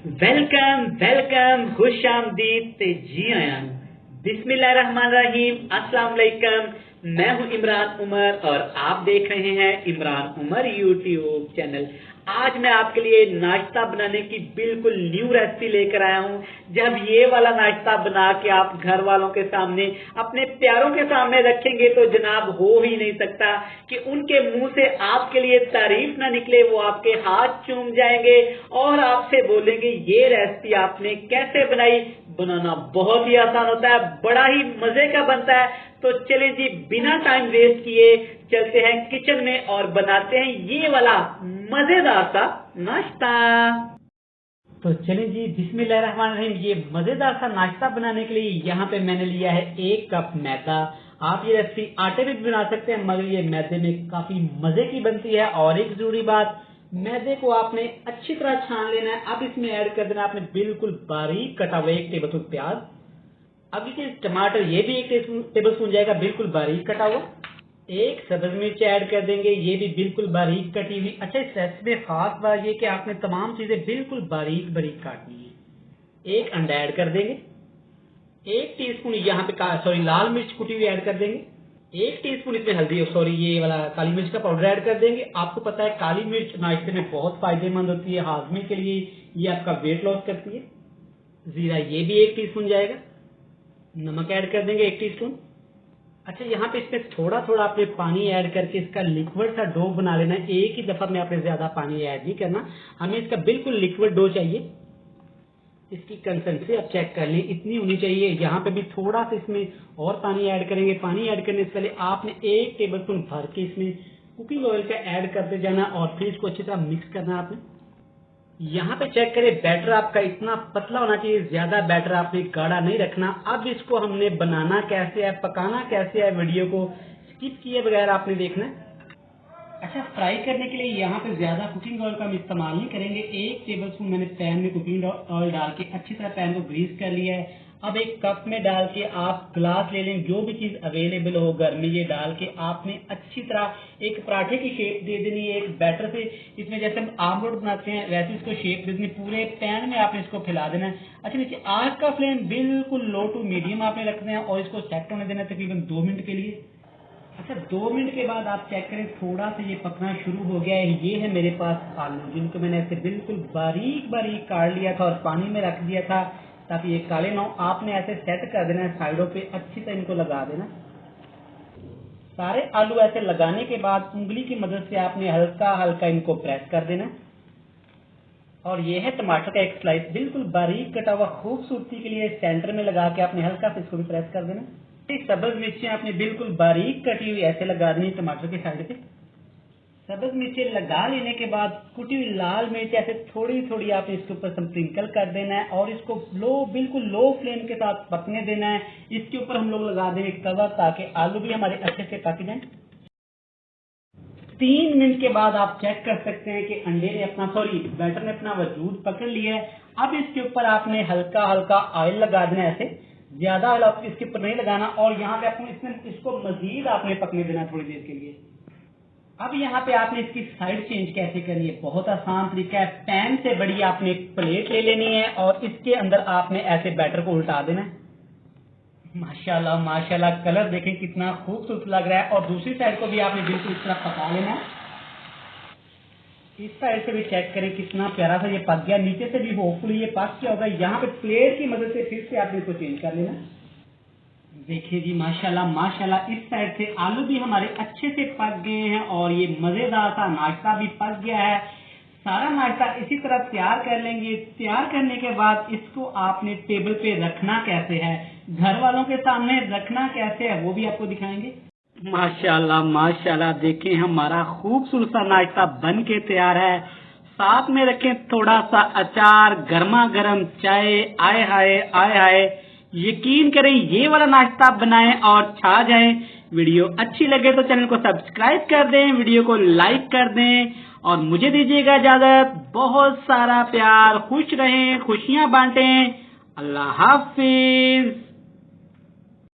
Welcome welcome खुश आमदीद ते जी आया बिस्मिल्लाहिर्रहमानिर्रहीम अस्सलाम वालेकुम। मैं हूं इमरान उमर और आप देख रहे हैं इमरान उमर यूट्यूब चैनल। आज मैं आपके लिए नाश्ता बनाने की बिल्कुल न्यू रेसिपी लेकर आया हूं। जब ये वाला नाश्ता बना के आप घर वालों के सामने अपने प्यारों के सामने रखेंगे तो जनाब हो ही नहीं सकता कि उनके मुंह से आपके लिए तारीफ ना निकले। वो आपके हाथ चूम जाएंगे और आपसे बोलेंगे ये रेसिपी आपने कैसे बनाई। बनाना बहुत ही आसान होता है, बड़ा ही मजे का बनता है। तो चलिए जी बिना टाइम वेस्ट किए चलते हैं किचन में और बनाते हैं ये वाला मजेदार सा नाश्ता। तो चलिए जी बिस्मिल्लाहिर्रहमानिर्रहीम। ये मजेदार सा नाश्ता बनाने के लिए यहाँ पे मैंने लिया है 1 कप मैदा। आप ये रेसिपी आटे में भी बना सकते हैं मगर ये मैदे में काफी मजे की बनती है। और एक जरूरी बात, मैदे को आपने अच्छी तरह छान लेना है। अब इसमें ऐड कर देना आपने बिल्कुल बारीक कटा हुआ 1 टेबल स्पून प्याज। अब ये टमाटर ये भी 1 टेबल स्पून जाएगा बिल्कुल बारीक कटा हुआ। 1 सब्ज मिर्च ऐड कर देंगे, ये भी बिल्कुल बारीक कटी हुई। अच्छा, इस रेसिपी में खास बात ये कि आपने तमाम चीजें बिल्कुल बारीक बारीक काटनी है। 1 अंडा ऐड कर देंगे। 1 टीस्पून यहाँ पे लाल मिर्च कुटी हुई ऐड कर देंगे। 1 टीस्पून इसमें हल्दी ये वाला काली मिर्च का पाउडर ऐड कर देंगे। आपको पता है काली मिर्च नाश्ते में बहुत फायदेमंद होती है, हाजमे के लिए ये आपका वेट लॉस करती है। जीरा ये भी 1 टीस्पून जाएगा। नमक ऐड कर देंगे 1 टीस्पून। अच्छा, यहाँ पे इसमें थोड़ा थोड़ा आपने पानी ऐड करके इसका लिक्विड सा डो बना लेना है। एक ही दफा में आपने ज्यादा पानी ऐड नहीं करना, हमें इसका बिल्कुल लिक्विड डो चाहिए। इसकी कंसिस्टेंसी आप चेक कर ली, इतनी होनी चाहिए। यहाँ पे भी थोड़ा सा इसमें और पानी ऐड करेंगे। पानी ऐड करने से पहले आपने 1 टेबल स्पून भर के इसमें कुकिंग ऑयल का ऐड करते जाना और फिर इसको अच्छी तरह मिक्स करना आपने। यहाँ पे चेक करें, बैटर आपका इतना पतला होना चाहिए, ज्यादा बैटर आपने गाढ़ा नहीं रखना। अब इसको हमने बनाना कैसे है, पकाना कैसे है, वीडियो को स्किप किए बगैर आपने देखना है। अच्छा, फ्राई करने के लिए यहाँ पे ज्यादा कुकिंग ऑयल का हम इस्तेमाल नहीं करेंगे। 1 टेबल स्पून मैंने पैन में कुकिंग ऑयल डाल के अच्छी तरह पैन को ग्रीस कर लिया है। अब 1 कप में डाल के आप ग्लास ले लें, जो भी चीज अवेलेबल हो घर में, ये डाल के आपने अच्छी तरह एक पराठे की शेप दे देनी है। एक बैटर से इसमें जैसे हम आमलेट बनाते हैं वैसे इसको शेप दे देनी। पूरे पैन में आपने इसको फैला देना है। अच्छा, नीचे आग का फ्लेम बिल्कुल लो टू मीडियम आपने रखना है और इसको सेट होने देना है तकरीबन 2 मिनट के लिए। अच्छा, 2 मिनट के बाद आप चेक करें, थोड़ा सा ये पकना शुरू हो गया है। ये है मेरे पास आलू, जिनको मैंने ऐसे बिल्कुल बारीक बारीक काट लिया था और पानी में रख दिया था ताकि ये काले ना हो। आपने ऐसे सेट कर देना है, साइडों पे अच्छी तरह इनको लगा देना। सारे आलू ऐसे लगाने के बाद उंगली की मदद से आपने हल्का हल्का इनको प्रेस कर देना। और ये है टमाटर का 1 स्लाइस बिल्कुल बारीक कटा हुआ। खूबसूरती के लिए सेंटर में लगा के आपने हल्का सा इसको भी प्रेस कर देना। सब्ज मिर्चें आपने बिल्कुल बारीक कटी हुई ऐसे लगा देनी टमाटर के साइड पे। सब्ज मिर्चें लगा लेने के बाद कुटी हुई लाल मिर्च ऐसे थोड़ी थोड़ी आपने इसके ऊपर स्प्रिंकल कर देना है और इसको बिल्कुल लो फ्लेम के साथ पकने देना है। इसके ऊपर हम लोग लगा देंगे कवर ताकि आलू भी हमारे अच्छे से पक जाए। 3 मिनट के बाद आप चेक कर सकते हैं कि अंडे ने बैटर ने अपना वजूद पकड़ लिया है। अब इसके ऊपर आपने हल्का हल्का ऑयल लगा देना है, ऐसे ज्यादा ऑयल आपको इसके ऊपर नहीं लगाना। और यहाँ पे आपको इसको मजीद आपने पकने देना थोड़ी देर के लिए। अब यहाँ पे आपने इसकी साइड चेंज कैसे करनी है, बहुत आसान तरीका है। पैन से बड़ी आपने एक प्लेट ले लेनी है और इसके अंदर आपने ऐसे बैटर को उल्टा देना है। माशाल्लाह माशाल्लाह, कलर देखें कितना खूबसूरत लग रहा है। और दूसरी साइड को भी आपने बिल्कुल इस तरह पका लेना है। इस साइड से भी चेक करें कितना प्यारा सा ये पक गया। नीचे से भी होपफुली ये पक गया होगा। यहाँ पे प्लेट की मदद से फिर से आपने इसको चेंज कर लेना। देखिए जी माशाल्लाह माशाल्लाह, इस साइड से आलू भी हमारे अच्छे से पक गए हैं और ये मजेदार सा नाश्ता भी पक गया है। सारा नाश्ता इसी तरह तैयार कर लेंगे। तैयार करने के बाद इसको आपने टेबल पे रखना कैसे है, घर वालों के सामने रखना कैसे है, वो भी आपको दिखाएंगे। माशाल्लाह माशाल्लाह, देखें हमारा खूबसूरत सा नाश्ता बन के तैयार है। साथ में रखें थोड़ा सा अचार, गर्मा गर्म चाय, आए हाय आए हाय। यकीन करें ये वाला नाश्ता बनाएं और छा जाएं। वीडियो अच्छी लगे तो चैनल को सब्सक्राइब कर दें, वीडियो को लाइक कर दें और मुझे दीजिएगा इजाजत। बहुत सारा प्यार, खुश रहें, खुशियां बांटें। अल्लाह हाफिज।